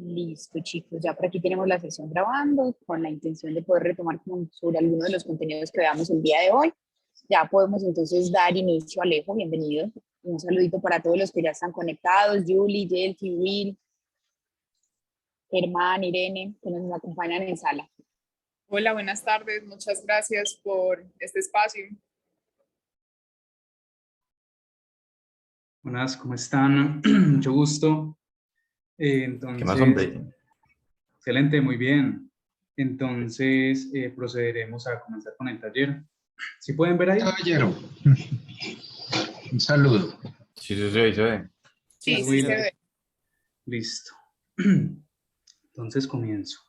Listo, chicos, ya por aquí tenemos la sesión grabando con la intención de poder retomar sobre algunos de los contenidos que veamos el día de hoy. Ya podemos entonces dar inicio. Alejo, bienvenido. Un saludito para todos los que ya están conectados, Julie, Jelty, Will, Germán, Irene, que nos acompañan en sala. Hola, buenas tardes. Muchas gracias por este espacio. Buenas, ¿cómo están? Mucho gusto. Entonces, ¿Qué más, hombre? Excelente, muy bien. Entonces, procederemos a comenzar con el taller. ¿Sí pueden ver ahí? Caballero, un saludo. Sí, se ve, se ve. Sí, sí se ve. Listo. Entonces comienzo.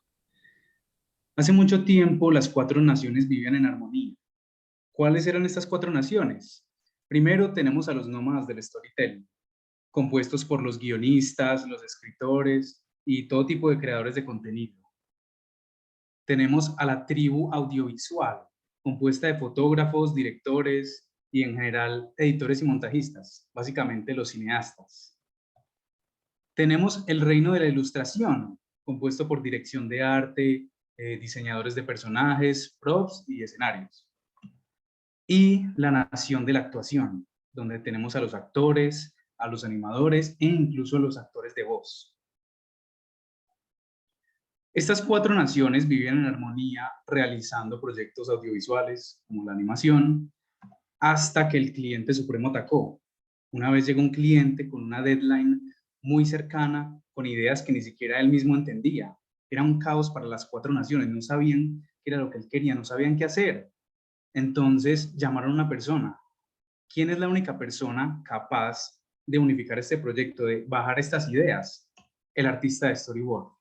Hace mucho tiempo las 4 naciones vivían en armonía. ¿Cuáles eran estas 4 naciones? Primero tenemos a los nómadas del storytelling, compuestos por los guionistas, los escritores y todo tipo de creadores de contenido. Tenemos a la tribu audiovisual, compuesta de fotógrafos, directores y en general editores y montajistas, básicamente los cineastas. Tenemos el reino de la ilustración, compuesto por dirección de arte, diseñadores de personajes, props y escenarios. Y la nación de la actuación, donde tenemos a los actores, a los animadores e incluso a los actores de voz. Estas 4 naciones vivían en armonía realizando proyectos audiovisuales como la animación, hasta que el cliente supremo atacó. Una vez llegó un cliente con una deadline muy cercana, con ideas que ni siquiera él mismo entendía. Era un caos para las 4 naciones, no sabían qué era lo que él quería, no sabían qué hacer. Entonces llamaron a una persona. ¿Quién es la única persona capaz de unificar este proyecto, de bajar estas ideas? El artista de storyboard.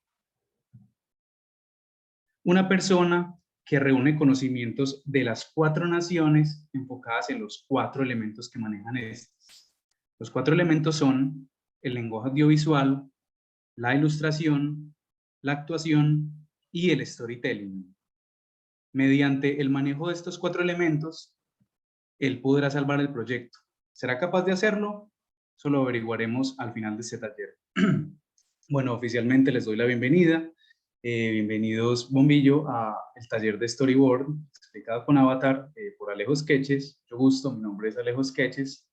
Una persona que reúne conocimientos de las 4 naciones enfocadas en los 4 elementos que manejan estas. Los 4 elementos son el lenguaje audiovisual, la ilustración, la actuación y el storytelling. Mediante el manejo de estos 4 elementos, él podrá salvar el proyecto. ¿Será capaz de hacerlo? Eso lo averiguaremos al final de este taller. Bueno, oficialmente les doy la bienvenida. Bienvenidos, Bombillo, al taller de Storyboard, explicado con Avatar por Alejo Sketches. Mucho gusto, mi nombre es Alejo Sketches,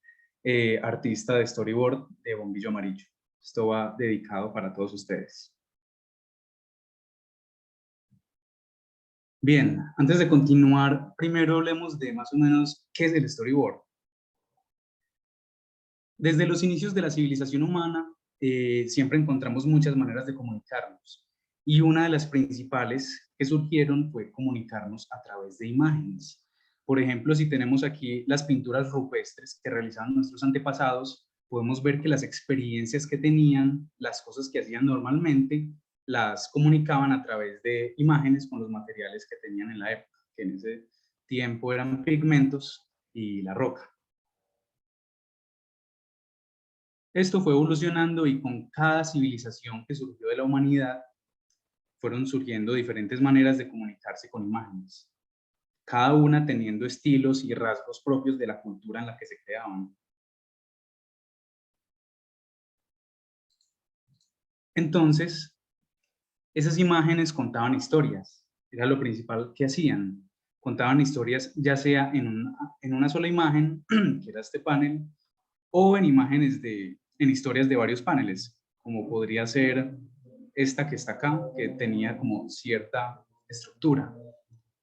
artista de Storyboard de Bombillo Amarillo. Esto va dedicado para todos ustedes. Bien, antes de continuar, primero hablemos de más o menos qué es el Storyboard. Desde los inicios de la civilización humana, siempre encontramos muchas maneras de comunicarnos. Y una de las principales que surgieron fue comunicarnos a través de imágenes. Por ejemplo, si tenemos aquí las pinturas rupestres que realizaban nuestros antepasados, podemos ver que las experiencias que tenían, las cosas que hacían normalmente, las comunicaban a través de imágenes con los materiales que tenían en la época, que en ese tiempo eran pigmentos y la roca. Esto fue evolucionando y con cada civilización que surgió de la humanidad, fueron surgiendo diferentes maneras de comunicarse con imágenes, cada una teniendo estilos y rasgos propios de la cultura en la que se creaban. Entonces, esas imágenes contaban historias, era lo principal que hacían. Contaban historias ya sea en una sola imagen, que era este panel, o en imágenes en historias de varios paneles, como podría ser esta que está acá, que tenía como cierta estructura,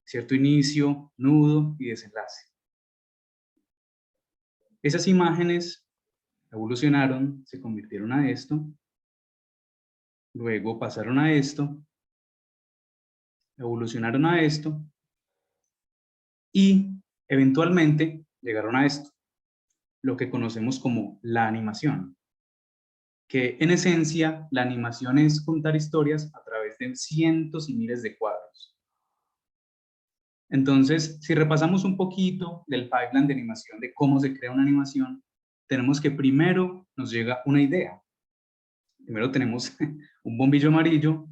cierto inicio, nudo y desenlace. Esas imágenes evolucionaron, se convirtieron a esto, luego pasaron a esto, evolucionaron a esto y eventualmente llegaron a esto, lo que conocemos como la animación, que en esencia la animación es contar historias a través de cientos y miles de cuadros. Entonces, si repasamos un poquito del pipeline de animación, de cómo se crea una animación, tenemos que primero nos llega una idea. Primero tenemos un bombillo amarillo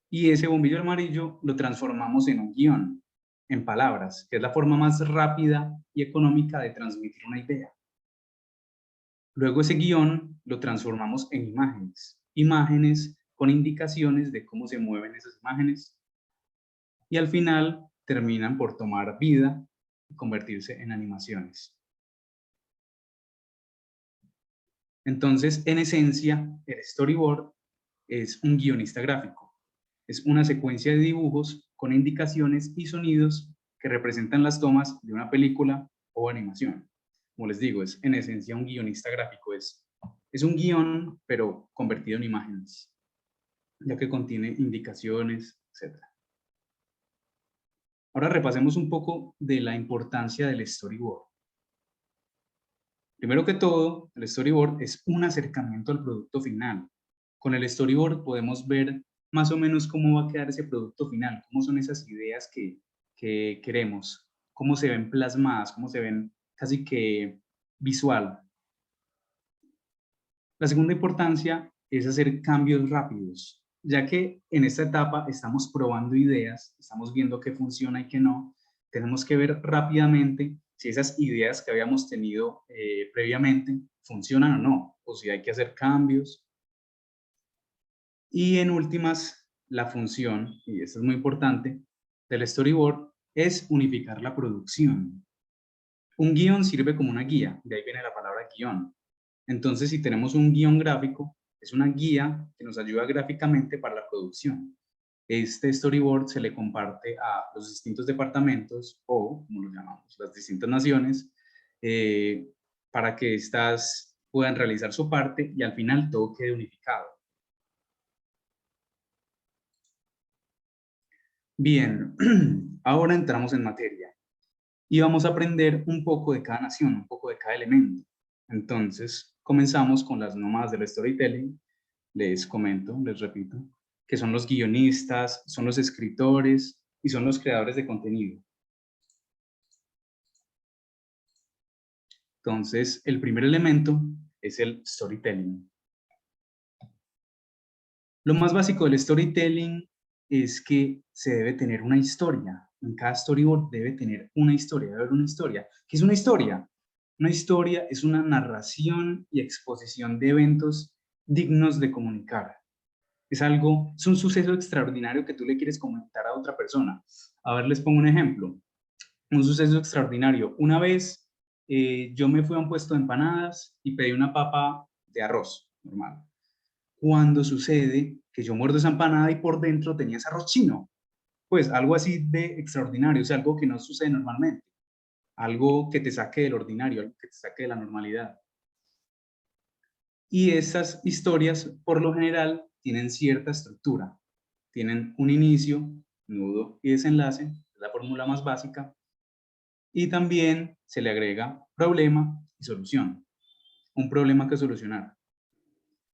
y ese bombillo amarillo lo transformamos en un guión, en palabras, que es la forma más rápida y económica de transmitir una idea. Luego ese guión lo transformamos en imágenes. Imágenes con indicaciones de cómo se mueven esas imágenes y al final terminan por tomar vida y convertirse en animaciones. Entonces, en esencia, el storyboard es un guionista gráfico. Es una secuencia de dibujos con indicaciones y sonidos que representan las tomas de una película o animación. Como les digo, es en esencia un guionista gráfico. Es un guión, pero convertido en imágenes, ya que contiene indicaciones, etc. Ahora repasemos un poco de la importancia del storyboard. Primero que todo, el storyboard es un acercamiento al producto final. Con el storyboard podemos ver más o menos cómo va a quedar ese producto final, cómo son esas ideas que queremos, cómo se ven plasmadas, cómo se ven casi que visual. La segunda importancia es hacer cambios rápidos, ya que en esta etapa estamos probando ideas, estamos viendo qué funciona y qué no. Tenemos que ver rápidamente si esas ideas que habíamos tenido previamente funcionan o no, o si hay que hacer cambios. Y en últimas, la función, y esto es muy importante, del storyboard es unificar la producción. Un guión sirve como una guía, de ahí viene la palabra guión. Entonces, si tenemos un guión gráfico, es una guía que nos ayuda gráficamente para la producción. Este storyboard se le comparte a los distintos departamentos o, como lo llamamos, las distintas naciones, para que éstas puedan realizar su parte y al final todo quede unificado. Bien, ahora entramos en materia y vamos a aprender un poco de cada nación, un poco de cada elemento. Entonces, comenzamos con las nómadas del storytelling. Les comento, les repito, que son los guionistas, son los escritores y son los creadores de contenido. Entonces, el primer elemento es el storytelling. Lo más básico del storytelling es que se debe tener una historia. En cada storyboard debe tener una historia, debe haber una historia. ¿Qué es una historia? Una historia es una narración y exposición de eventos dignos de comunicar. Es un suceso extraordinario que tú le quieres comentar a otra persona. A ver, les pongo un ejemplo. Un suceso extraordinario. Una vez yo me fui a un puesto de empanadas y pedí una papa de arroz normal. Cuando sucede que yo muerdo esa empanada y por dentro tenía ese arroz chino. Pues algo así de extraordinario, o sea, algo que no sucede normalmente. Algo que te saque del ordinario, algo que te saque de la normalidad. Y esas historias, por lo general, tienen cierta estructura. Tienen un inicio, nudo y desenlace, es la fórmula más básica. Y también se le agrega problema y solución. Un problema que solucionar.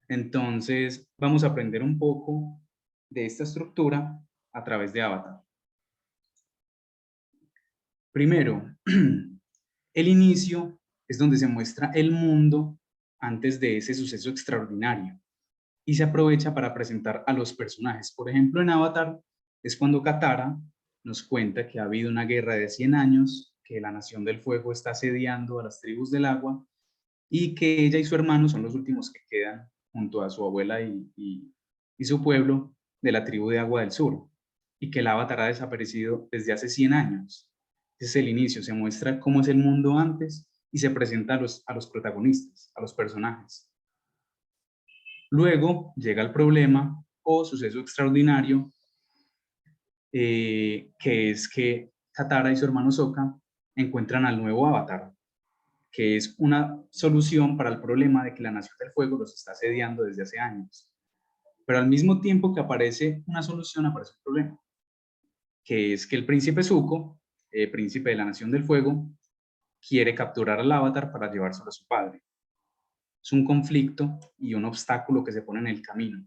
Entonces, vamos a aprender un poco de esta estructura a través de Avatar. Primero, el inicio es donde se muestra el mundo antes de ese suceso extraordinario y se aprovecha para presentar a los personajes. Por ejemplo, en Avatar es cuando Katara nos cuenta que ha habido una guerra de 100 años, que la Nación del Fuego está asediando a las tribus del agua y que ella y su hermano son los últimos que quedan junto a su abuela y su pueblo de la tribu de Agua del Sur, y que el Avatar ha desaparecido desde hace 100 años. Ese es el inicio, se muestra cómo es el mundo antes y se presenta a los protagonistas, a los personajes. Luego llega el problema o suceso extraordinario, que es que Katara y su hermano Sokka encuentran al nuevo Avatar, que es una solución para el problema de que la Nación del Fuego los está asediando desde hace años. Pero al mismo tiempo que aparece una solución, aparece un problema, que es que el príncipe Zuko, príncipe de la Nación del Fuego, quiere capturar al Avatar para llevárselo a su padre. Es un conflicto y un obstáculo que se pone en el camino.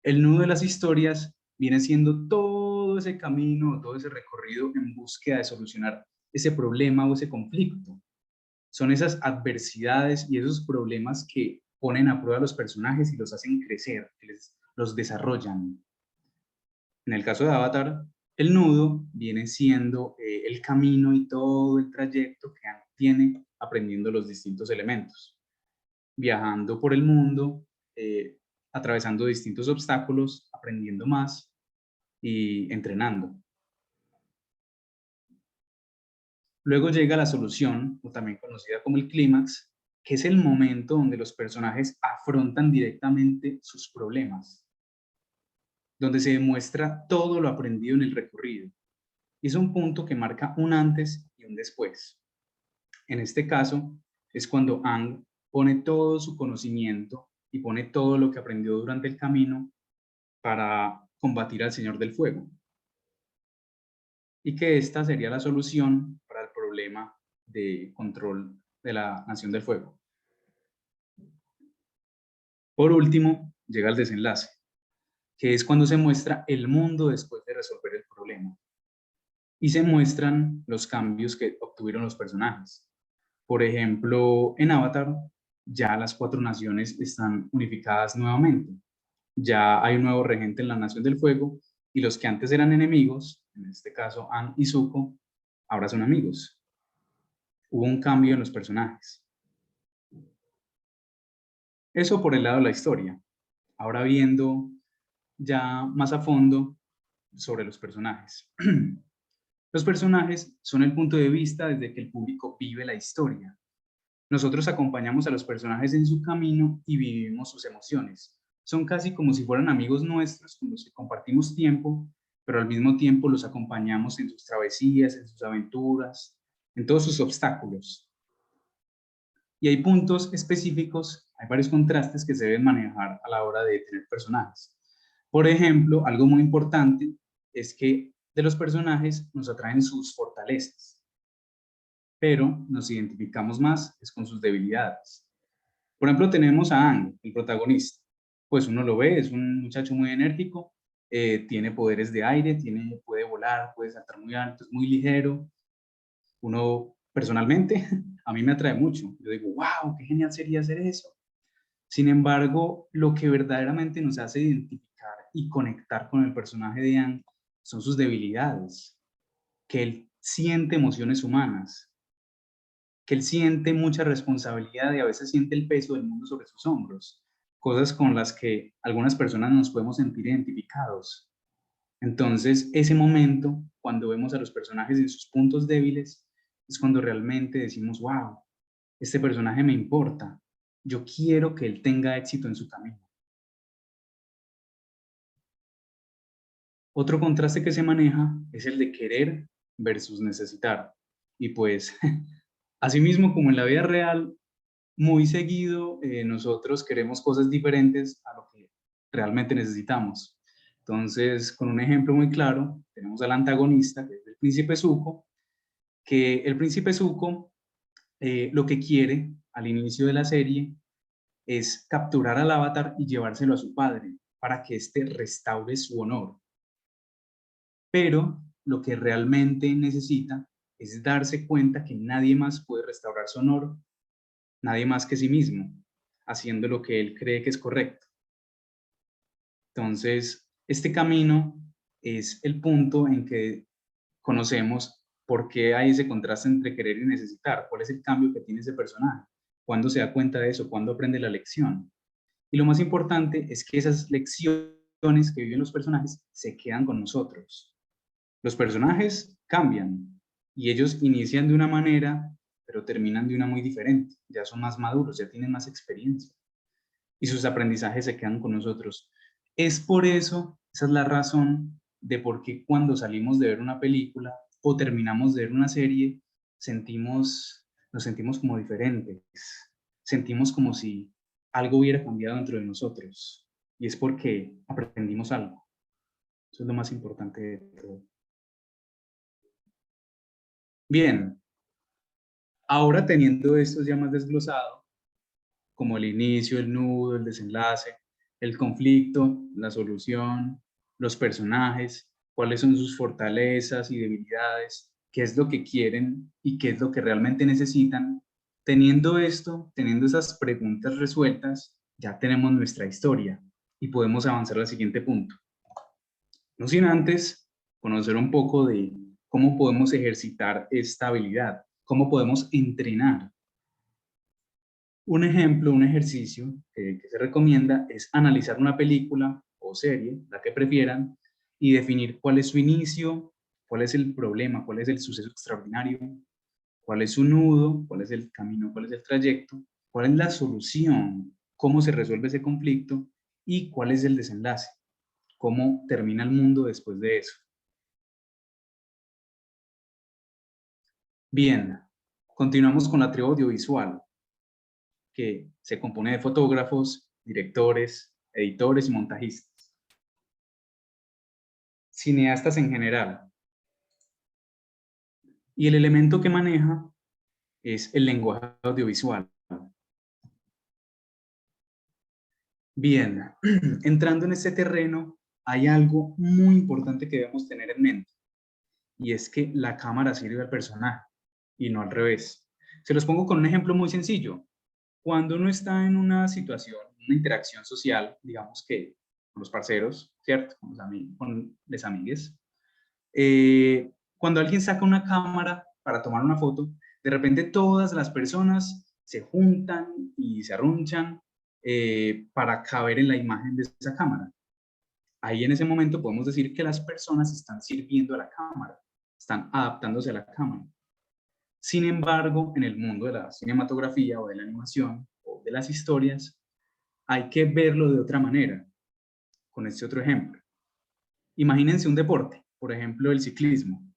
El nudo de las historias viene siendo todo ese camino, todo ese recorrido en búsqueda de solucionar ese problema o ese conflicto. Son esas adversidades y esos problemas que ponen a prueba a los personajes y los hacen crecer, los desarrollan. En el caso de Avatar, el nudo viene siendo el camino y todo el trayecto que tiene aprendiendo los distintos elementos, viajando por el mundo atravesando distintos obstáculos, aprendiendo más y entrenando. Luego llega la solución, o también conocida como el clímax, que es el momento donde los personajes afrontan directamente sus problemas, donde se demuestra todo lo aprendido en el recorrido. Y es un punto que marca un antes y un después. En este caso, es cuando Aang pone todo su conocimiento y pone todo lo que aprendió durante el camino para combatir al Señor del Fuego. Y que esta sería la solución para el problema de control de la Nación del Fuego. Por último, llega el desenlace, que es cuando se muestra el mundo después de resolver el problema. Y se muestran los cambios que obtuvieron los personajes. Por ejemplo, en Avatar, ya las 4 naciones están unificadas nuevamente. Ya hay un nuevo regente en la Nación del Fuego y los que antes eran enemigos, en este caso Aang y Zuko, ahora son amigos. Hubo un cambio en los personajes. Eso por el lado de la historia. Ahora viendo ya más a fondo sobre los personajes. Los personajes son el punto de vista desde que el público vive la historia. Nosotros acompañamos a los personajes en su camino y vivimos sus emociones. Son casi como si fueran amigos nuestros con los que compartimos tiempo, pero al mismo tiempo los acompañamos en sus travesías, en sus aventuras, en todos sus obstáculos. Y hay puntos específicos, hay varios contrastes que se deben manejar a la hora de tener personajes. Por ejemplo, algo muy importante es que de los personajes nos atraen sus fortalezas, pero nos identificamos más es con sus debilidades. Por ejemplo, tenemos a Aang, el protagonista. Pues uno lo ve, es un muchacho muy enérgico, tiene poderes de aire, puede volar, puede saltar muy alto, es muy ligero. Uno, personalmente, a mí me atrae mucho. Yo digo, wow, qué genial sería hacer eso. Sin embargo, lo que verdaderamente nos hace identificar y conectar con el personaje de Aang son sus debilidades, que él siente emociones humanas, que él siente mucha responsabilidad y a veces siente el peso del mundo sobre sus hombros, cosas con las que algunas personas nos podemos sentir identificados. Entonces, ese momento, cuando vemos a los personajes en sus puntos débiles, es cuando realmente decimos, wow, este personaje me importa, yo quiero que él tenga éxito en su camino. Otro contraste que se maneja es el de querer versus necesitar. Y pues, asimismo como en la vida real, muy seguido nosotros queremos cosas diferentes a lo que realmente necesitamos. Entonces, con un ejemplo muy claro, tenemos al antagonista, que es el príncipe Zuko, que el príncipe Zuko lo que quiere al inicio de la serie es capturar al avatar y llevárselo a su padre para que éste restaure su honor. Pero lo que realmente necesita es darse cuenta que nadie más puede restaurar su honor, nadie más que sí mismo, haciendo lo que él cree que es correcto. Entonces, este camino es el punto en que conocemos por qué hay ese contraste entre querer y necesitar, cuál es el cambio que tiene ese personaje, cuándo se da cuenta de eso, cuándo aprende la lección. Y lo más importante es que esas lecciones que viven los personajes se quedan con nosotros. Los personajes cambian y ellos inician de una manera, pero terminan de una muy diferente. Ya son más maduros, ya tienen más experiencia y sus aprendizajes se quedan con nosotros. Es por eso, esa es la razón de por qué cuando salimos de ver una película o terminamos de ver una serie, nos sentimos como diferentes, sentimos como si algo hubiera cambiado dentro de nosotros, y es porque aprendimos algo. Eso es lo más importante de todo. Bien, ahora teniendo esto ya más desglosado, como el inicio, el nudo, el desenlace, el conflicto, la solución, los personajes, cuáles son sus fortalezas y debilidades, qué es lo que quieren y qué es lo que realmente necesitan. Teniendo esto, teniendo esas preguntas resueltas, ya tenemos nuestra historia y podemos avanzar al siguiente punto. No sin antes conocer un poco de cómo podemos ejercitar esta habilidad, cómo podemos entrenar. Un ejemplo, un ejercicio que se recomienda es analizar una película o serie, la que prefieran, y definir cuál es su inicio, cuál es el problema, cuál es el suceso extraordinario, cuál es su nudo, cuál es el camino, cuál es el trayecto, cuál es la solución, cómo se resuelve ese conflicto y cuál es el desenlace, cómo termina el mundo después de eso. Bien, continuamos con la tribu audiovisual, que se compone de fotógrafos, directores, editores y montajistas. Cineastas en general. Y el elemento que maneja es el lenguaje audiovisual. Bien, entrando en este terreno, hay algo muy importante que debemos tener en mente, y es que la cámara sirve al personaje, y no al revés. Se los pongo con un ejemplo muy sencillo. Cuando uno está en una situación, una interacción social, digamos que con los parceros, ¿cierto? Con los amigues, cuando alguien saca una cámara para tomar una foto, de repente todas las personas se juntan y se arrunchan para caber en la imagen de esa cámara. Ahí en ese momento podemos decir que las personas están sirviendo a la cámara, están adaptándose a la cámara. Sin embargo, en el mundo de la cinematografía o de la animación o de las historias, hay que verlo de otra manera, con este otro ejemplo. Imagínense un deporte, por ejemplo el ciclismo.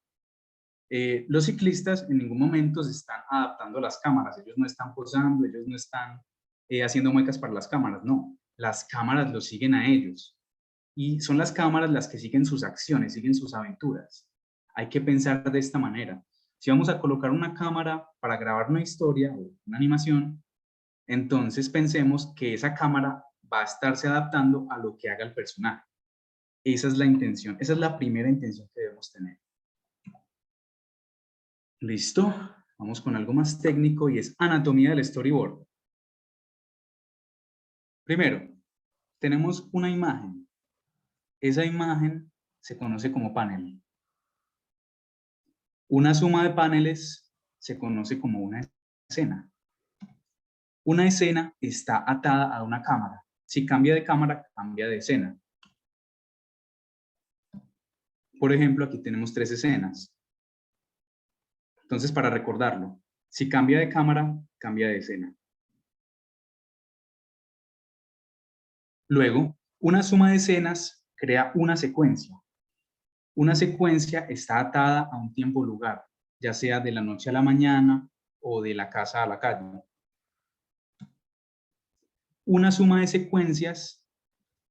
Los ciclistas en ningún momento se están adaptando a las cámaras, ellos no están posando, ellos no están haciendo muecas para las cámaras, no, las cámaras los siguen a ellos y son las cámaras las que siguen sus acciones, siguen sus aventuras. Hay que pensar de esta manera. Si vamos a colocar una cámara para grabar una historia o una animación, entonces pensemos que esa cámara va a estarse adaptando a lo que haga el personaje. Esa es la intención, esa es la primera intención que debemos tener. ¿Listo? Vamos con algo más técnico y es anatomía del storyboard. Primero, tenemos una imagen. Esa imagen se conoce como panel. Una suma de paneles se conoce como una escena. Una escena está atada a una cámara. Si cambia de cámara, cambia de escena. Por ejemplo, aquí tenemos 3 escenas. Entonces, para recordarlo, si cambia de cámara, cambia de escena. Luego, una suma de escenas crea una secuencia. Una secuencia está atada a un tiempo-lugar, ya sea de la noche a la mañana o de la casa a la calle. Una suma de secuencias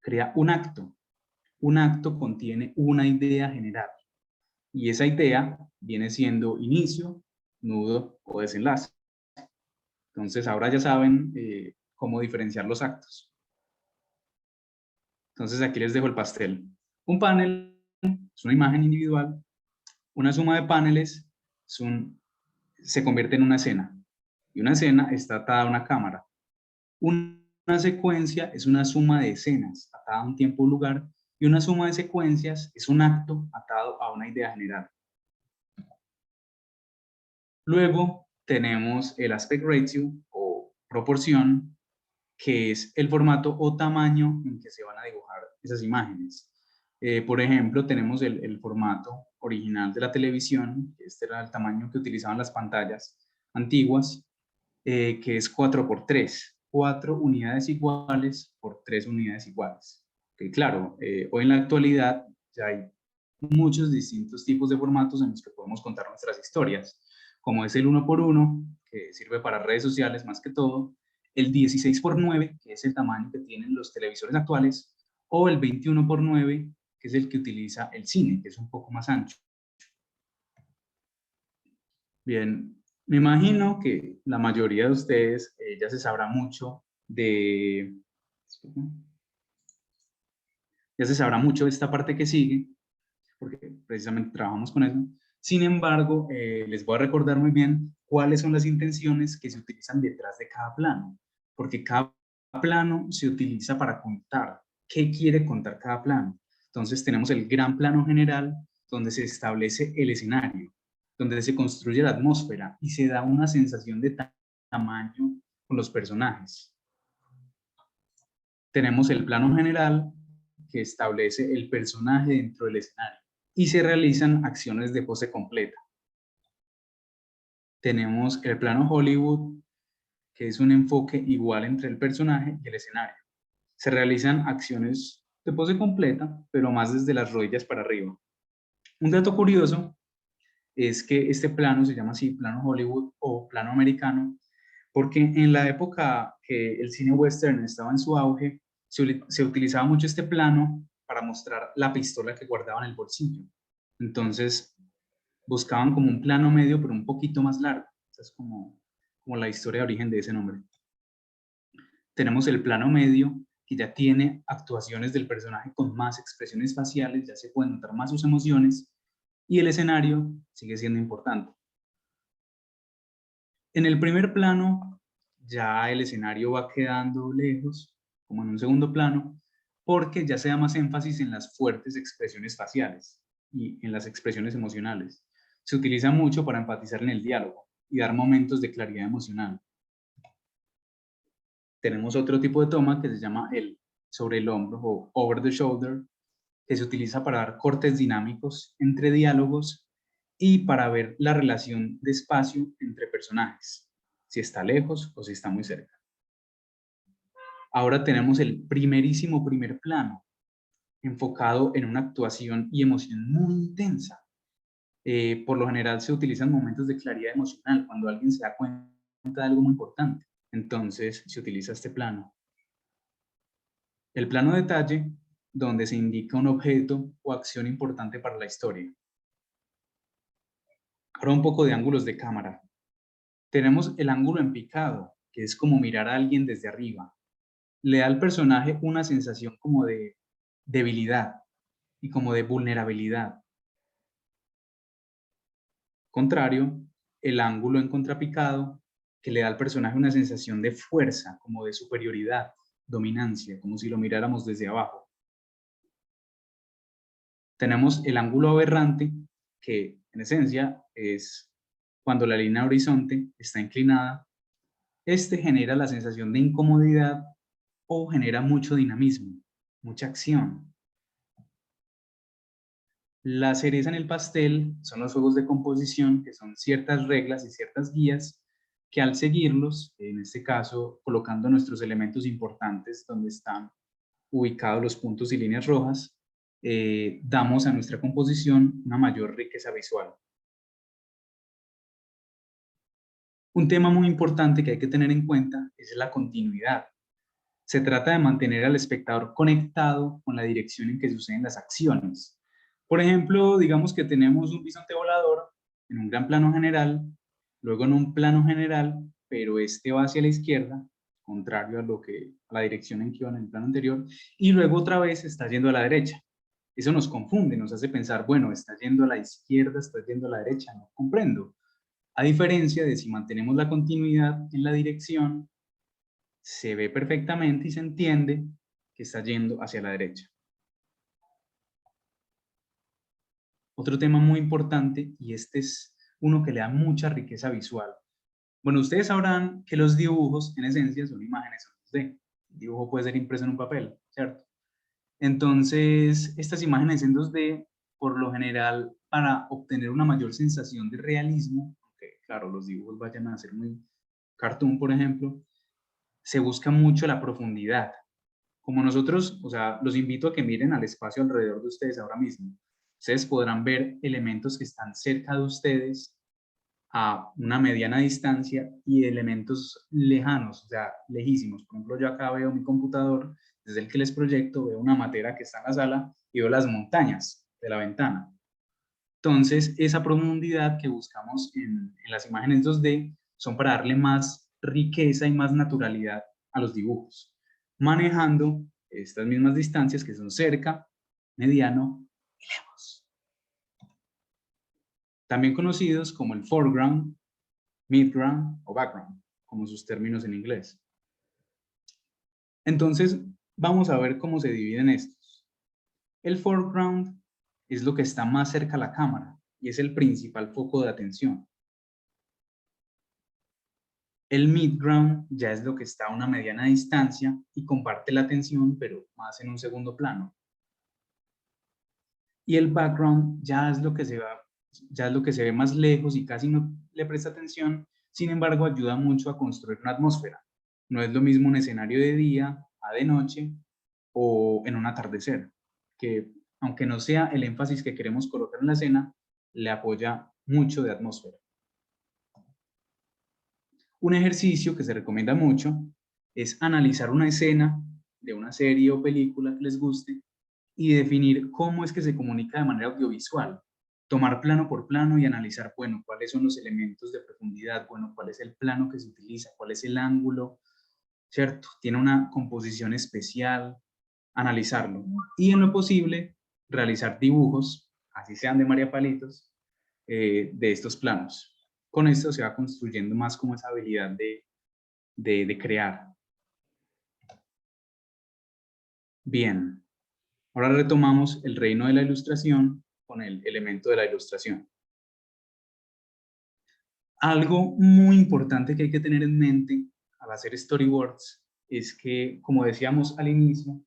crea un acto. Un acto contiene una idea general y esa idea viene siendo inicio, nudo o desenlace. Entonces ahora ya saben cómo diferenciar los actos. Entonces aquí les dejo el pastel. Un panel es una imagen individual, una suma de paneles se convierte en una escena y una escena está atada a una cámara. Una secuencia es una suma de escenas atada a un tiempo o lugar y una suma de secuencias es un acto atado a una idea general. Luego tenemos el aspect ratio o proporción, que es el formato o tamaño en que se van a dibujar esas imágenes. Por ejemplo, tenemos el formato original de la televisión, este era el tamaño que utilizaban las pantallas antiguas, que es 4×3, 4 unidades iguales por 3 unidades iguales. Que claro, hoy en la actualidad ya hay muchos distintos tipos de formatos en los que podemos contar nuestras historias, como es el 1×1, que sirve para redes sociales más que todo, el 16×9, que es el tamaño que tienen los televisores actuales, o el 21×9, que es el que utiliza el cine, que es un poco más ancho. Bien, me imagino que la mayoría de ustedes ya se sabrá mucho de... Ya se sabrá mucho de esta parte que sigue, porque precisamente trabajamos con eso. Sin embargo, les voy a recordar muy bien cuáles son las intenciones que se utilizan detrás de cada plano, porque cada plano se utiliza para contar qué quiere contar cada plano. Entonces tenemos el gran plano general, donde se establece el escenario, donde se construye la atmósfera y se da una sensación de tamaño con los personajes. Tenemos el plano general, que establece el personaje dentro del escenario, y se realizan acciones de pose completa. Tenemos el plano Hollywood, que es un enfoque igual entre el personaje y el escenario. Se realizan acciones de pose completa, pero más desde las rodillas para arriba. Un dato curioso es que este plano se llama así, plano Hollywood o plano americano, porque en la época que el cine western estaba en su auge, se utilizaba mucho este plano para mostrar la pistola que guardaba en el bolsillo. Entonces, buscaban como un plano medio, pero un poquito más largo. Esa es como la historia de origen de ese nombre. Tenemos el plano medio, que ya tiene actuaciones del personaje con más expresiones faciales, ya se pueden notar más sus emociones, y el escenario sigue siendo importante. En el primer plano, ya el escenario va quedando lejos, como en un segundo plano, porque ya se da más énfasis en las fuertes expresiones faciales y en las expresiones emocionales. Se utiliza mucho para enfatizar en el diálogo y dar momentos de claridad emocional. Tenemos otro tipo de toma que se llama el sobre el hombro o over the shoulder, que se utiliza para dar cortes dinámicos entre diálogos y para ver la relación de espacio entre personajes, si está lejos o si está muy cerca. Ahora tenemos el primerísimo primer plano, enfocado en una actuación y emoción muy intensa. Por lo general se utilizan momentos de claridad emocional, cuando alguien se da cuenta de algo muy importante. Entonces se utiliza este plano. El plano detalle, donde se indica un objeto o acción importante para la historia. Ahora un poco de ángulos de cámara. Tenemos el ángulo en picado, que es como mirar a alguien desde arriba. Le da al personaje una sensación como de debilidad y como de vulnerabilidad. Contrario, el ángulo en contrapicado, que le da al personaje una sensación de fuerza, como de superioridad, dominancia, como si lo miráramos desde abajo. Tenemos el ángulo aberrante, que en esencia es cuando la línea horizonte está inclinada. Este genera la sensación de incomodidad o genera mucho dinamismo, mucha acción. La cereza en el pastel son los juegos de composición, que son ciertas reglas y ciertas guías que al seguirlos, en este caso colocando nuestros elementos importantes donde están ubicados los puntos y líneas rojas, damos a nuestra composición una mayor riqueza visual. Un tema muy importante que hay que tener en cuenta es la continuidad. Se trata de mantener al espectador conectado con la dirección en que suceden las acciones. Por ejemplo, digamos que tenemos un bisonte volador en un gran plano general, luego en un plano general, pero este va hacia la izquierda, contrario a la dirección en que iba en el plano anterior, y luego otra vez está yendo a la derecha. Eso nos confunde, nos hace pensar, bueno, está yendo a la izquierda, está yendo a la derecha, no comprendo. A diferencia de si mantenemos la continuidad en la dirección, se ve perfectamente y se entiende que está yendo hacia la derecha. Otro tema muy importante, y este es uno que le da mucha riqueza visual. Bueno, ustedes sabrán que los dibujos, en esencia, son imágenes en 2D. El dibujo puede ser impreso en un papel, ¿cierto? Entonces, estas imágenes en 2D, por lo general, para obtener una mayor sensación de realismo, aunque, claro, los dibujos vayan a ser muy cartoon, por ejemplo, se busca mucho la profundidad. Como nosotros, o sea, los invito a que miren al espacio alrededor de ustedes ahora mismo. Ustedes podrán ver elementos que están cerca de ustedes a una mediana distancia y elementos lejanos, o sea, lejísimos. Por ejemplo, yo acá veo mi computador, desde el que les proyecto, veo una matera que está en la sala y veo las montañas de la ventana. Entonces, esa profundidad que buscamos en las imágenes 2D son para darle más riqueza y más naturalidad a los dibujos, manejando estas mismas distancias que son cerca, mediano y lejos. También conocidos como el foreground, midground o background, como sus términos en inglés. Entonces, vamos a ver cómo se dividen estos. El foreground es lo que está más cerca a la cámara y es el principal foco de atención. El midground ya es lo que está a una mediana distancia y comparte la atención, pero más en un segundo plano. Y el background ya es lo que se ve más lejos y casi no le presta atención, sin embargo ayuda mucho a construir una atmósfera. No es lo mismo un escenario de día a de noche o en un atardecer, que aunque no sea el énfasis que queremos colocar en la escena, le apoya mucho de atmósfera. Un ejercicio que se recomienda mucho es analizar una escena de una serie o película que les guste y definir cómo es que se comunica de manera audiovisual. Tomar plano por plano y analizar, bueno, cuáles son los elementos de profundidad, bueno, cuál es el plano que se utiliza, cuál es el ángulo, ¿cierto? Tiene una composición especial, analizarlo. Y en lo posible, realizar dibujos, así sean de María Palitos, de estos planos. Con esto se va construyendo más como esa habilidad de crear. Bien. Ahora retomamos el reino de la ilustración con el elemento de la ilustración. Algo muy importante que hay que tener en mente al hacer storyboards es que, como decíamos al inicio,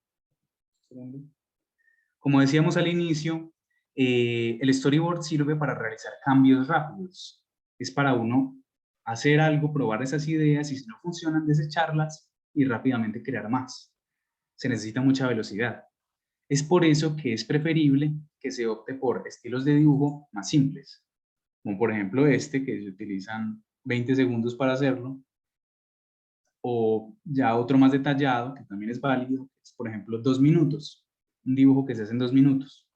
el storyboard sirve para realizar cambios rápidos. Es para uno hacer algo, probar esas ideas y si no funcionan, desecharlas y rápidamente crear más. Se necesita mucha velocidad. Es por eso que es preferible que se opte por estilos de dibujo más simples, como por ejemplo este, que se utilizan 20 segundos para hacerlo, o ya otro más detallado, que también es válido, que es por ejemplo 2 minutos, un dibujo que se hace en 2 minutos.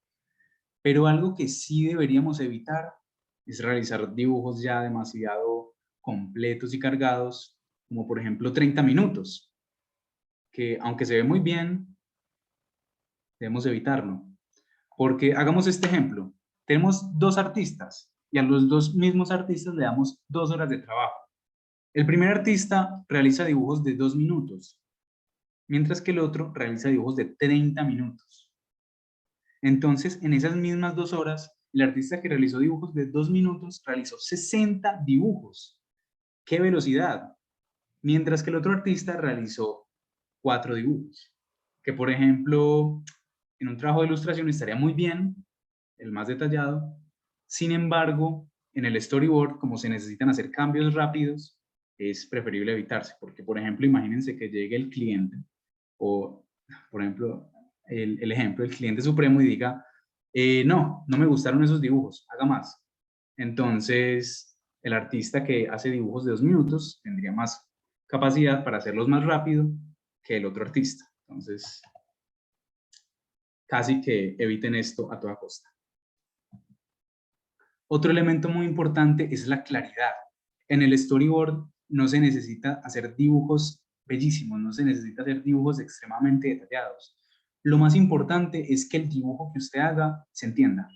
Pero algo que sí deberíamos evitar es realizar dibujos ya demasiado completos y cargados, como por ejemplo 30 minutos, que aunque se ve muy bien, debemos evitarlo. Porque hagamos este ejemplo. Tenemos 2 artistas y a los 2 mismos artistas le damos 2 horas de trabajo. El primer artista realiza dibujos de 2 minutos, mientras que el otro realiza dibujos de 30 minutos. Entonces, en esas mismas 2 horas, el artista que realizó dibujos de 2 minutos realizó 60 dibujos. ¡Qué velocidad! Mientras que el otro artista realizó 4 dibujos. Que por ejemplo, en un trabajo de ilustración estaría muy bien, el más detallado. Sin embargo, en el storyboard, como se necesitan hacer cambios rápidos, es preferible evitarse, porque por ejemplo, imagínense que llegue el cliente, o por ejemplo, el ejemplo, el cliente supremo y diga, no me gustaron esos dibujos, haga más. Entonces, el artista que hace dibujos de 2 minutos tendría más capacidad para hacerlos más rápido que el otro artista. Entonces, casi que eviten esto a toda costa. Otro elemento muy importante es la claridad. En el storyboard no se necesita hacer dibujos bellísimos, no se necesita hacer dibujos extremadamente detallados. Lo más importante es que el dibujo que usted haga se entienda.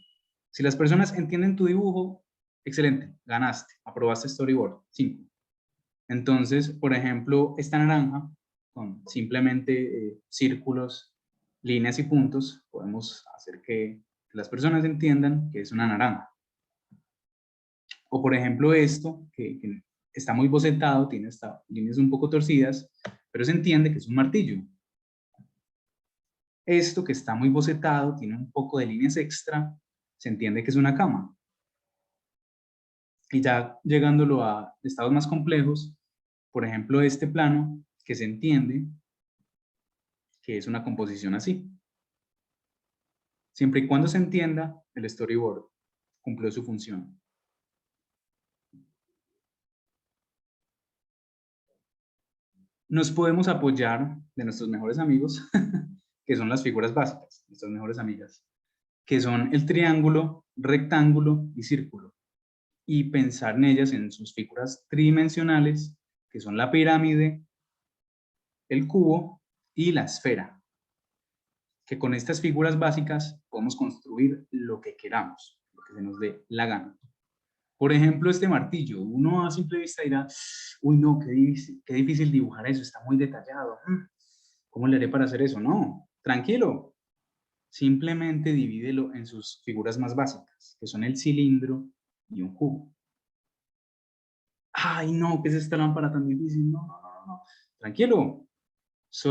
Si las personas entienden tu dibujo, excelente, ganaste, aprobaste storyboard, 5. Entonces, por ejemplo, esta naranja, con simplemente círculos, líneas y puntos, podemos hacer que las personas entiendan que es una naranja. O por ejemplo esto, que está muy bocetado, tiene hasta líneas un poco torcidas, pero se entiende que es un martillo. Esto que está muy bocetado, tiene un poco de líneas extra, se entiende que es una cama. Y ya llegándolo a estados más complejos, por ejemplo este plano, que se entiende que es una composición así. Siempre y cuando se entienda, el storyboard cumplió su función. Nos podemos apoyar de nuestros mejores amigos, que son las figuras básicas, nuestras mejores amigas, que son el triángulo, rectángulo y círculo, y pensar en ellas en sus figuras tridimensionales, que son la pirámide, el cubo y la esfera, que con estas figuras básicas podemos construir lo que queramos, lo que se nos dé la gana. Por ejemplo, este martillo, uno a simple vista dirá, uy no, qué difícil dibujar eso, está muy detallado. ¿Cómo le haré para hacer eso? No, tranquilo. Simplemente divídelo en sus figuras más básicas, que son el cilindro y un cubo. ay no, ¿qué es esta lámpara tan difícil? No, no, no, no. Tranquilo, es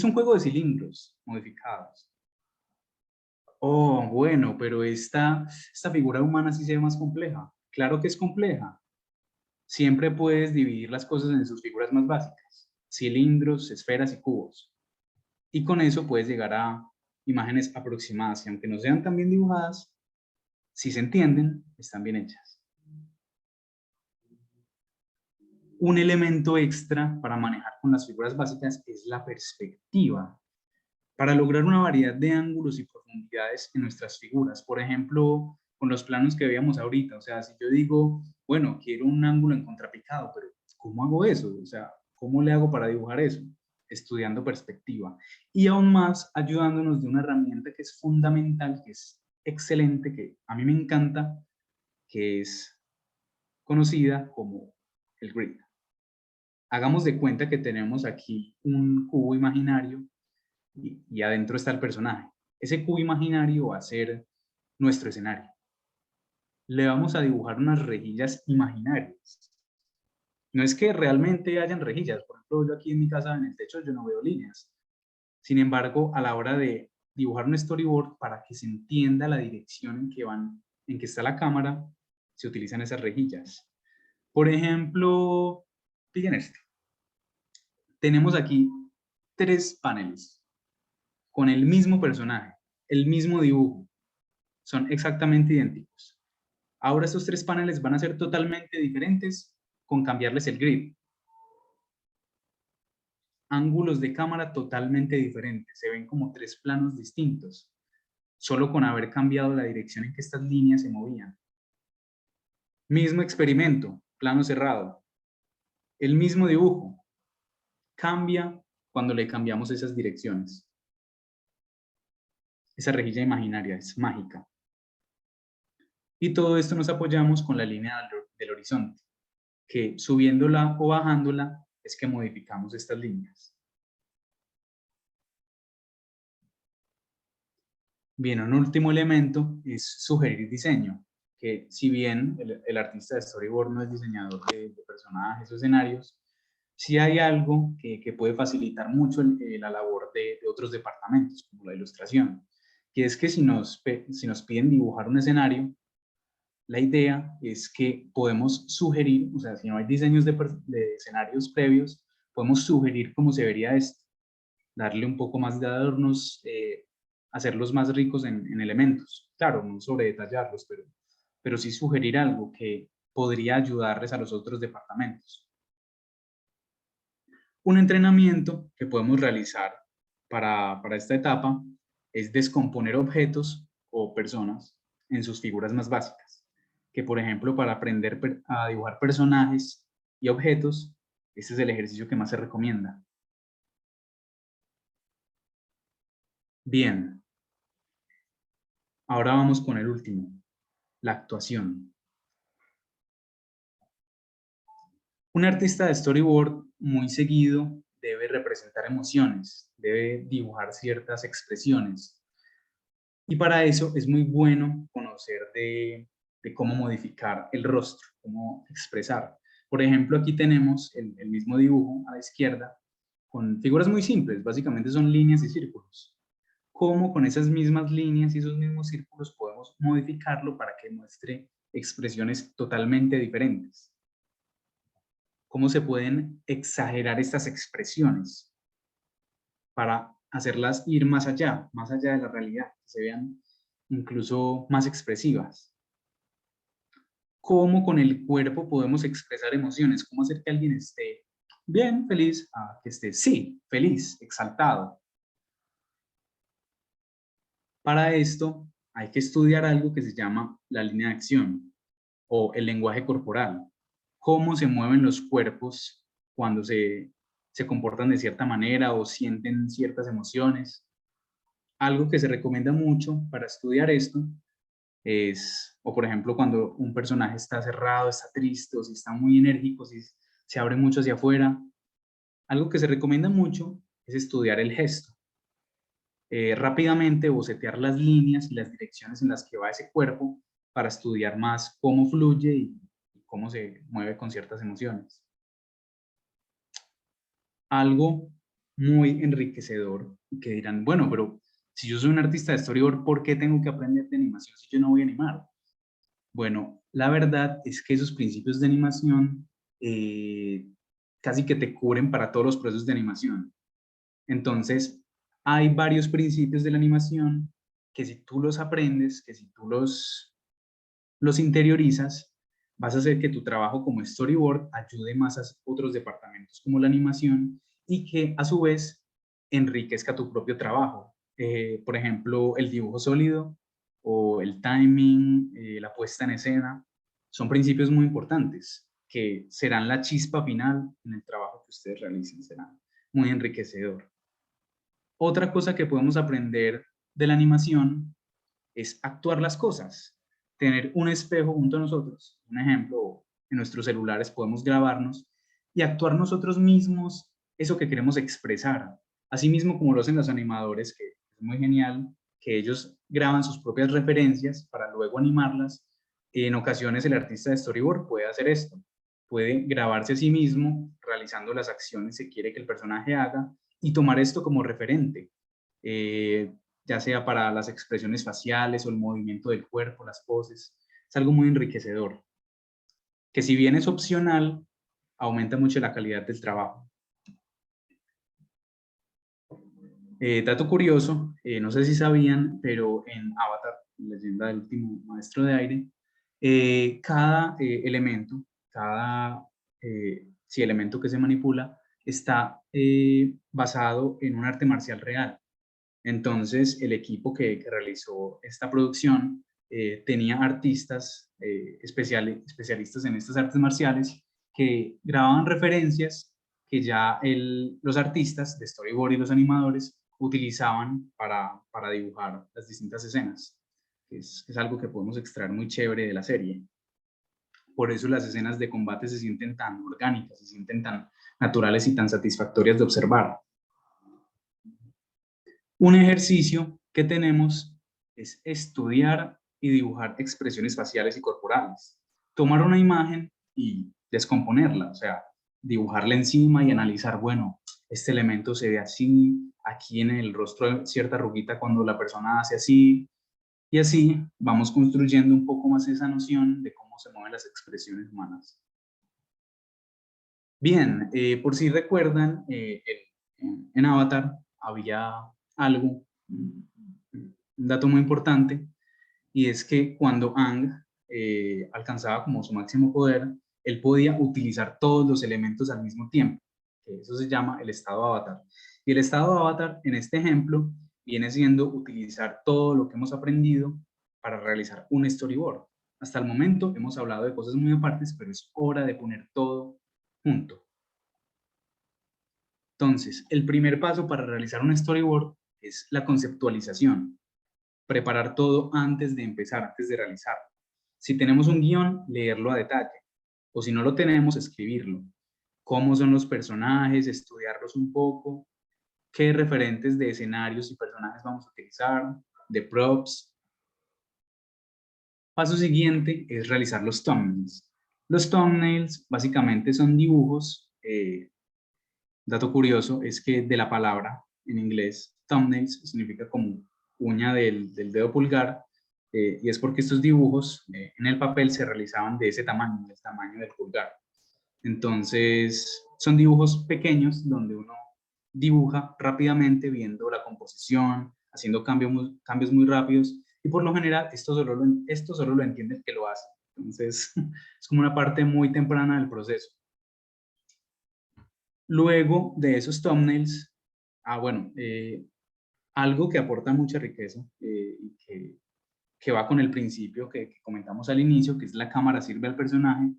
un juego de cilindros modificados. Oh, bueno, pero esta figura humana sí se ve más compleja. Claro que es compleja. Siempre puedes dividir las cosas en sus figuras más básicas, cilindros, esferas y cubos. Y con eso puedes llegar a imágenes aproximadas y aunque no sean tan bien dibujadas, si se entienden, están bien hechas. Un elemento extra para manejar con las figuras básicas es la perspectiva, para lograr una variedad de ángulos y profundidades en nuestras figuras. Por ejemplo, con los planos que veíamos ahorita, o sea, si yo digo, bueno, quiero un ángulo en contrapicado, pero ¿cómo hago eso? O sea, ¿cómo le hago para dibujar eso? Estudiando perspectiva. Y aún más ayudándonos de una herramienta que es fundamental, que es excelente, que a mí me encanta, que es conocida como el grid. Hagamos de cuenta que tenemos aquí un cubo imaginario y adentro está el personaje. Ese cubo imaginario va a ser nuestro escenario. Le vamos a dibujar unas rejillas imaginarias. No es que realmente hayan rejillas. Por ejemplo, yo aquí en mi casa, en el techo, yo no veo líneas. Sin embargo, a la hora de dibujar un storyboard, para que se entienda la dirección en que está la cámara, se utilizan esas rejillas. Por ejemplo, fíjense esto. Tenemos aquí 3 paneles con el mismo personaje, el mismo dibujo. Son exactamente idénticos. Ahora estos 3 paneles van a ser totalmente diferentes con cambiarles el grid. Ángulos de cámara totalmente diferentes. Se ven como 3 planos distintos, solo con haber cambiado la dirección en que estas líneas se movían. Mismo experimento, plano cerrado. El mismo dibujo. Cambia cuando le cambiamos esas direcciones. Esa rejilla imaginaria es mágica. Y todo esto nos apoyamos con la línea del horizonte, que subiéndola o bajándola es que modificamos estas líneas. Bien, un último elemento es sugerir diseño, que si bien el artista de storyboard no es diseñador de personajes o escenarios, sí hay algo que puede facilitar mucho la labor de otros departamentos, como la ilustración, que es que si nos piden dibujar un escenario, la idea es que podemos sugerir, o sea, si no hay diseños de escenarios previos, podemos sugerir cómo se vería esto, darle un poco más de adornos, hacerlos más ricos en elementos. Claro, no sobre detallarlos, pero sí sugerir algo que podría ayudarles a los otros departamentos. Un entrenamiento que podemos realizar para esta etapa es descomponer objetos o personas en sus figuras más básicas, que por ejemplo para aprender a dibujar personajes y objetos, este es el ejercicio que más se recomienda. Bien, ahora vamos con el último, la actuación. Un artista de storyboard muy seguido debe representar emociones, debe dibujar ciertas expresiones. Y para eso es muy bueno conocer de cómo modificar el rostro, cómo expresar. Por ejemplo, aquí tenemos el mismo dibujo a la izquierda con figuras muy simples, básicamente son líneas y círculos. Cómo con esas mismas líneas y esos mismos círculos podemos modificarlo para que muestre expresiones totalmente diferentes. Cómo se pueden exagerar estas expresiones para hacerlas ir más allá de la realidad, que se vean incluso más expresivas. Cómo con el cuerpo podemos expresar emociones, cómo hacer que alguien esté bien, feliz, a que esté sí, feliz, exaltado. Para esto hay que estudiar algo que se llama la línea de acción o el lenguaje corporal. Cómo se mueven los cuerpos cuando se comportan de cierta manera o sienten ciertas emociones. Algo que se recomienda mucho para estudiar esto es, o por ejemplo, cuando un personaje está cerrado, está triste, o si está muy enérgico, si se abre mucho hacia afuera. Algo que se recomienda mucho es estudiar el gesto. Rápidamente bocetear las líneas y las direcciones en las que va ese cuerpo para estudiar más cómo fluye y cómo se mueve con ciertas emociones. Algo muy enriquecedor, que dirán, bueno, pero si yo soy un artista de storyboard, ¿por qué tengo que aprender de animación si yo no voy a animar? Bueno, la verdad es que esos principios de animación casi que te cubren para todos los procesos de animación. Entonces, hay varios principios de la animación que si tú los aprendes, que si tú los interiorizas, vas a hacer que tu trabajo como storyboard ayude más a otros departamentos como la animación y que a su vez enriquezca tu propio trabajo. Por ejemplo, el dibujo sólido o el timing, la puesta en escena, son principios muy importantes que serán la chispa final en el trabajo que ustedes realicen, será muy enriquecedor. Otra cosa que podemos aprender de la animación es actuar las cosas, tener un espejo junto a nosotros. Un ejemplo, en nuestros celulares podemos grabarnos y actuar nosotros mismos eso que queremos expresar. Asimismo como lo hacen los animadores, que es muy genial, que ellos graban sus propias referencias para luego animarlas. En ocasiones el artista de storyboard puede hacer esto, puede grabarse a sí mismo realizando las acciones que quiere que el personaje haga y tomar esto como referente. Ya sea para las expresiones faciales o el movimiento del cuerpo, las poses. Es algo muy enriquecedor, que si bien es opcional, aumenta mucho la calidad del trabajo. Dato curioso, no sé si sabían, pero en Avatar, Leyenda del último maestro de aire, cada elemento, cada elemento que se manipula, está basado en un arte marcial real. Entonces, el equipo que realizó esta producción tenía artistas especialistas en estas artes marciales que grababan referencias que ya los artistas de storyboard y los animadores utilizaban para dibujar las distintas escenas. Es algo que podemos extraer muy chévere de la serie. Por eso las escenas de combate se sienten tan orgánicas, se sienten tan naturales y tan satisfactorias de observar. Un ejercicio que tenemos es estudiar y dibujar expresiones faciales y corporales. Tomar una imagen y descomponerla, o sea, dibujarla encima y analizar, bueno, este elemento se ve así, aquí en el rostro cierta arruguita cuando la persona hace así, y así vamos construyendo un poco más esa noción de cómo se mueven las expresiones humanas. Bien, por si recuerdan, en Avatar había algo, un dato muy importante, y es que cuando Aang alcanzaba como su máximo poder, él podía utilizar todos los elementos al mismo tiempo. Eso se llama el estado Avatar. Y el estado Avatar, en este ejemplo, viene siendo utilizar todo lo que hemos aprendido para realizar un storyboard. Hasta el momento hemos hablado de cosas muy apartes, pero es hora de poner todo junto. Entonces, el primer paso para realizar un storyboard es la conceptualización. Preparar todo antes de empezar, antes de realizarlo. Si tenemos un guión, leerlo a detalle. O si no lo tenemos, escribirlo. Cómo son los personajes, estudiarlos un poco. Qué referentes de escenarios y personajes vamos a utilizar, de props. Paso siguiente es realizar los thumbnails. Los thumbnails básicamente son dibujos. Dato curioso es que de la palabra en inglés, thumbnails significa como uña del dedo pulgar, y es porque estos dibujos en el papel se realizaban de ese tamaño, del tamaño del pulgar. Entonces, son dibujos pequeños donde uno dibuja rápidamente viendo la composición, haciendo cambios muy rápidos, y por lo general esto solo lo entiende el que lo hace. Entonces, es como una parte muy temprana del proceso. Luego de esos thumbnails, algo que aporta mucha riqueza y que va con el principio que comentamos al inicio, que es la cámara sirve al personaje,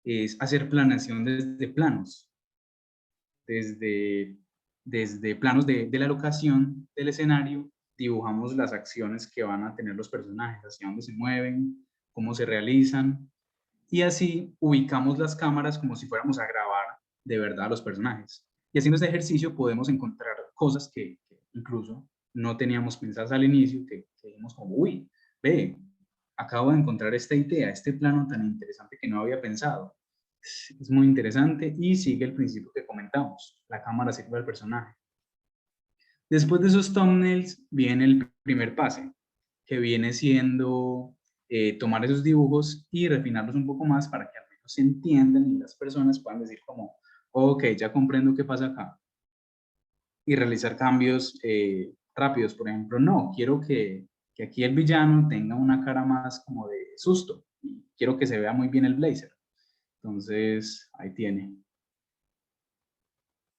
es hacer planeación desde planos, desde planos de la locación del escenario, dibujamos las acciones que van a tener los personajes, hacia dónde se mueven, cómo se realizan, y así ubicamos las cámaras como si fuéramos a grabar de verdad a los personajes. Y haciendo este ejercicio podemos encontrar cosas que incluso no teníamos pensadas al inicio, que dijimos como, uy, ve, acabo de encontrar esta idea, este plano tan interesante que no había pensado. Es muy interesante y sigue el principio que comentamos, la cámara sirve al personaje. Después de esos thumbnails viene el primer pase, que viene siendo tomar esos dibujos y refinarlos un poco más para que al menos se entiendan y las personas puedan decir como, ok, ya comprendo qué pasa acá. Y realizar cambios rápidos, por ejemplo, no, quiero que aquí el villano tenga una cara más como de susto, y quiero que se vea muy bien el blazer. Entonces, ahí tiene.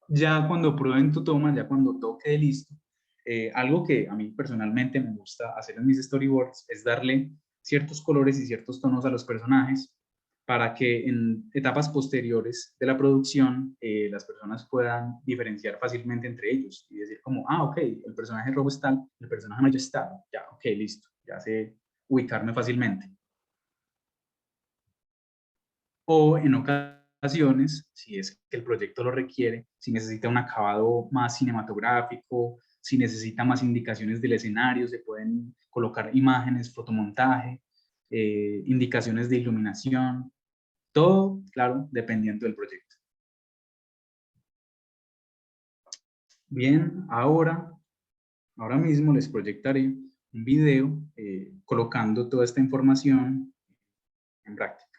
Ya cuando prueben tu toma, ya cuando todo quede listo, algo que a mí personalmente me gusta hacer en mis storyboards es darle ciertos colores y ciertos tonos a los personajes para que en etapas posteriores de la producción las personas puedan diferenciar fácilmente entre ellos y decir como, ah, ok, el personaje rojo es tal, el personaje amarillo es tal, ya, ok, listo, ya sé ubicarme fácilmente. O en ocasiones, si es que el proyecto lo requiere, si necesita un acabado más cinematográfico, si necesita más indicaciones del escenario, se pueden colocar imágenes, fotomontaje, indicaciones de iluminación, todo, claro, dependiendo del proyecto. Bien, ahora mismo les proyectaré un video colocando toda esta información en práctica.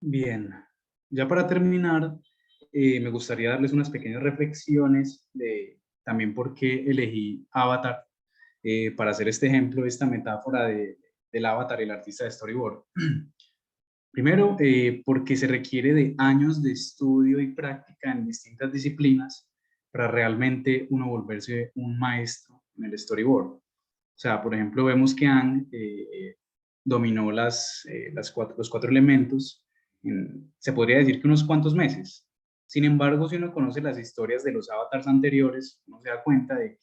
Bien, ya para terminar, me gustaría darles unas pequeñas reflexiones de también por qué elegí Avatar para hacer este ejemplo, esta metáfora del Avatar, el artista de storyboard. Primero, porque se requiere de años de estudio y práctica en distintas disciplinas para realmente uno volverse un maestro en el storyboard. O sea, por ejemplo, vemos que Aang dominó los cuatro elementos se podría decir que unos cuantos meses. Sin embargo, si uno conoce las historias de los avatars anteriores, uno se da cuenta de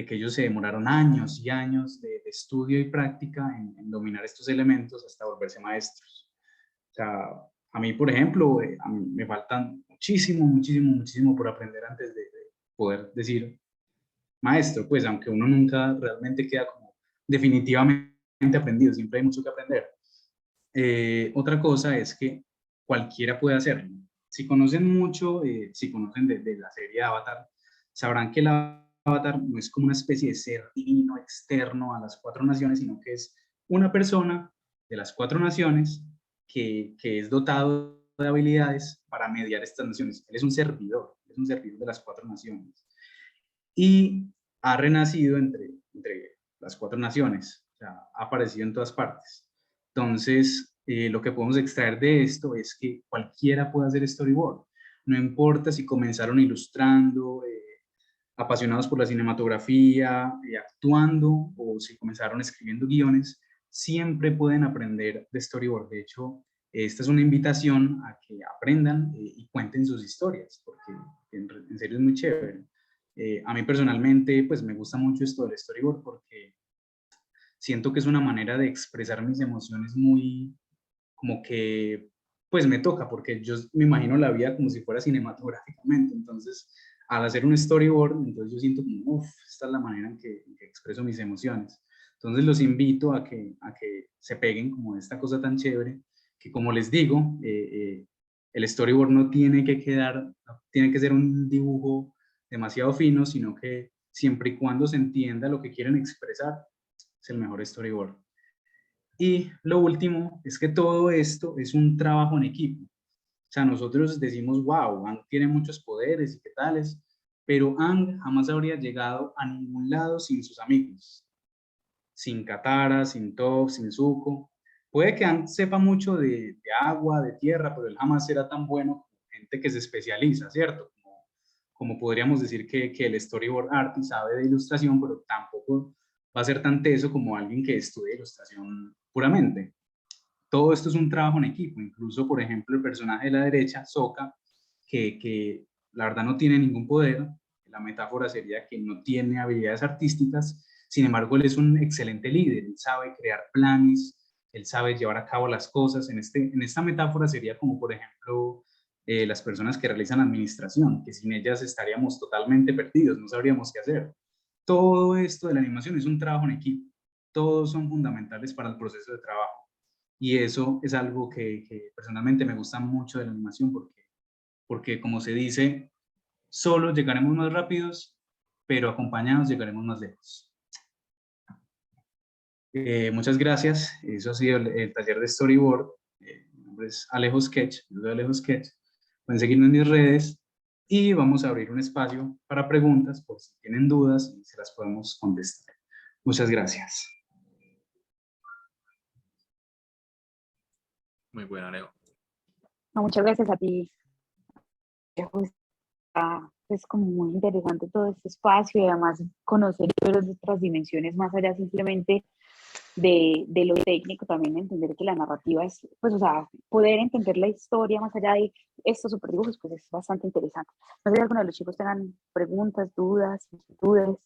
que ellos se demoraron años y años de estudio y práctica en dominar estos elementos hasta volverse maestros. O sea, a mí, por ejemplo, a mí me faltan muchísimo por aprender antes de poder decir maestro, pues aunque uno nunca realmente queda como definitivamente aprendido, siempre hay mucho que aprender. Otra cosa es que cualquiera puede hacerlo. Si conocen mucho, si conocen de la serie Avatar, sabrán que el Avatar no es como una especie de ser divino externo a las cuatro naciones, sino que es una persona de las cuatro naciones que es dotado de habilidades para mediar estas naciones. Él es un servidor de las cuatro naciones. Y ha renacido entre las cuatro naciones, o sea, ha aparecido en todas partes. Entonces, lo que podemos extraer de esto es que cualquiera puede hacer storyboard. No importa si comenzaron ilustrando, apasionados por la cinematografía, actuando, o si comenzaron escribiendo guiones, siempre pueden aprender de storyboard. De hecho, esta es una invitación a que aprendan y cuenten sus historias, porque en serio es muy chévere. A mí personalmente, pues me gusta mucho esto del storyboard porque siento que es una manera de expresar mis emociones muy, como que, pues me toca, porque yo me imagino la vida como si fuera cinematográficamente, entonces al hacer un storyboard, entonces yo siento como, esta es la manera en que expreso mis emociones. Entonces los invito a que se peguen como esta cosa tan chévere, que como les digo, el storyboard no tiene que tiene que ser un dibujo demasiado fino, sino que siempre y cuando se entienda lo que quieren expresar, es el mejor storyboard. Y lo último es que todo esto es un trabajo en equipo. O sea, nosotros decimos, wow, Aang tiene muchos poderes y qué tales, pero Aang jamás habría llegado a ningún lado sin sus amigos. Sin Katara, sin Toph, sin Zuko. Puede que Aang sepa mucho de agua, de tierra, pero él jamás será tan bueno como gente que se especializa, ¿cierto? Como podríamos decir que el storyboard artist sabe de ilustración, pero tampoco va a ser tan teso como alguien que estudie ilustración puramente. Todo esto es un trabajo en equipo, incluso, por ejemplo, el personaje de la derecha, Sokka, que la verdad no tiene ningún poder. La metáfora sería que no tiene habilidades artísticas, sin embargo, él es un excelente líder, él sabe crear planes, él sabe llevar a cabo las cosas. En esta metáfora sería como, por ejemplo, las personas que realizan administración, que sin ellas estaríamos totalmente perdidos, no sabríamos qué hacer. Todo esto de la animación es un trabajo en equipo, todos son fundamentales para el proceso de trabajo. Y eso es algo que personalmente me gusta mucho de la animación, porque como se dice, solos llegaremos más rápidos, pero acompañados llegaremos más lejos. Muchas gracias. Eso ha sido el taller de Storyboard. Mi nombre es Alejo Sketch. Yo soy Alejo Sketch. Pueden seguirme en mis redes y vamos a abrir un espacio para preguntas por si tienen dudas y se las podemos contestar. Muchas gracias. Muy bueno, Alejo. No, muchas gracias a ti. Es como muy interesante todo este espacio y además conocer otras dimensiones más allá simplemente de lo técnico, también entender que la narrativa es, pues, o sea, poder entender la historia más allá de estos superdibujos, pues es bastante interesante. No sé si alguno de los chicos tengan preguntas, dudas, inquietudes.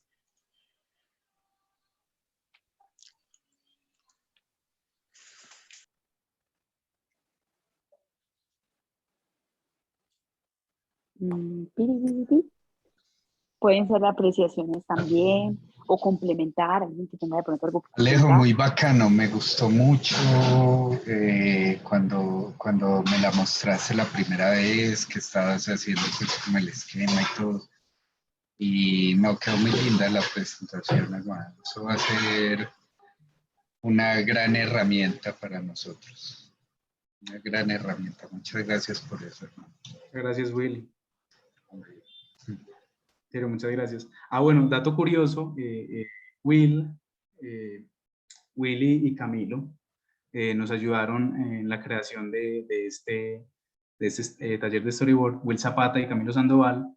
Pueden ser apreciaciones también, o complementar, alguien que tenga de pronto algo que Alejo, comentar. muy bacano, me gustó mucho cuando me la mostraste la primera vez, que estabas haciendo pues, como el esquema y todo. Y no, quedó muy linda la presentación, hermano. Eso va a ser una gran herramienta para nosotros. Una gran herramienta. Muchas gracias por eso, hermano. Gracias, Willy. Pero muchas gracias. Bueno, dato curioso, Willy y Camilo nos ayudaron en la creación de este taller de storyboard. Will Zapata y Camilo Sandoval,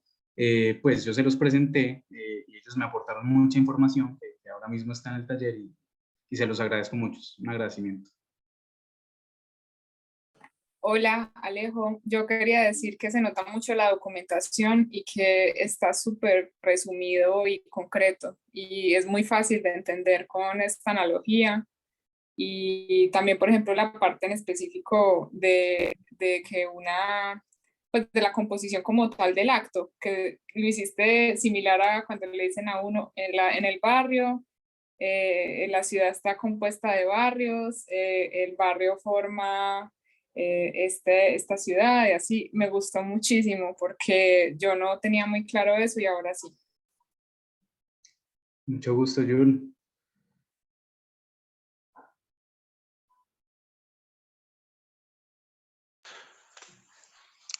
pues yo se los presenté y ellos me aportaron mucha información que ahora mismo está en el taller y se los agradezco mucho. Es un agradecimiento. Hola, Alejo. Yo quería decir que se nota mucho la documentación y que está súper resumido y concreto y es muy fácil de entender con esta analogía. Y también, por ejemplo, la parte en específico de que pues de la composición como tal del acto, que lo hiciste similar a cuando le dicen a uno en el barrio, la ciudad está compuesta de barrios, el barrio forma esta ciudad y así. Me gustó muchísimo porque yo no tenía muy claro eso y ahora sí. Mucho gusto, Jul.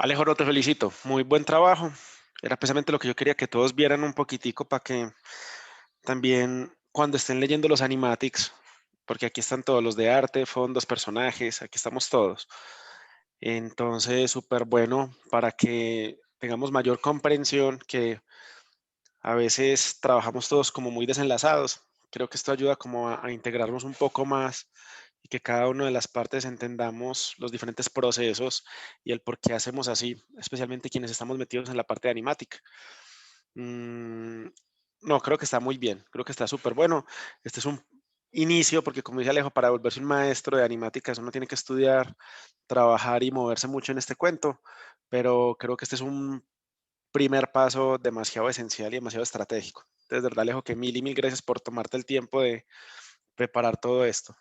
Alejo, no, te felicito. Muy buen trabajo. Era precisamente lo que yo quería que todos vieran un poquitico para que también cuando estén leyendo los animatics, porque aquí están todos los de arte, fondos, personajes, aquí estamos todos. Entonces, súper bueno para que tengamos mayor comprensión, que a veces trabajamos todos como muy desenlazados. Creo que esto ayuda como a integrarnos un poco más y que cada una de las partes entendamos los diferentes procesos y el por qué hacemos así, especialmente quienes estamos metidos en la parte de animática. No, creo que está muy bien, creo que está súper bueno. Este es un inicio, porque como dice Alejo, para volverse un maestro de animáticas uno tiene que estudiar, trabajar y moverse mucho en este cuento, pero creo que este es un primer paso demasiado esencial y demasiado estratégico. Entonces, de verdad, Alejo, que mil y mil gracias por tomarte el tiempo de preparar todo esto.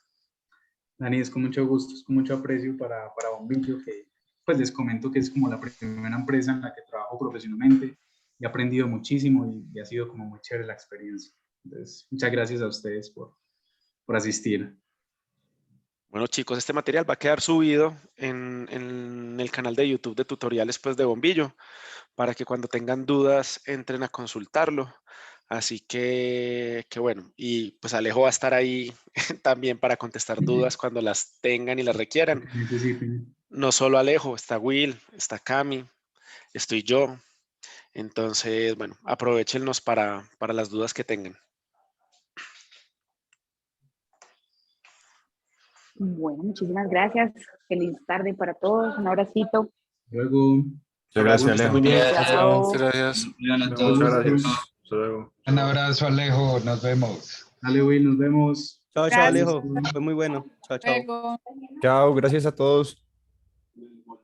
Dani, es con mucho gusto, es con mucho aprecio para Bombillo, que pues les comento que es como la primera empresa en la que trabajo profesionalmente y he aprendido muchísimo y ha sido como muy chévere la experiencia. Entonces, muchas gracias a ustedes por asistir. Bueno, chicos, este material va a quedar subido en el canal de YouTube de tutoriales pues, de Bombillo, para que cuando tengan dudas entren a consultarlo. Así que bueno, y pues Alejo va a estar ahí también para contestar dudas cuando las tengan y las requieran. Lo que necesiten. No solo Alejo, está Will, está Cami, estoy yo. Entonces, bueno, aprovechenlos para las dudas que tengan. Bueno, muchísimas gracias. Feliz tarde para todos. Un abracito. Luego. Muchas gracias, Esté Alejo. muy bien. Chao. Gracias. Cuidan a Muchas todos. gracias. Hasta luego. Un abrazo, Alejo. Nos vemos. Dale, Will, nos vemos. Chao, chao, Gracias. Alejo. Fue muy bueno. Chao, chao. Luego. Chao, gracias a todos.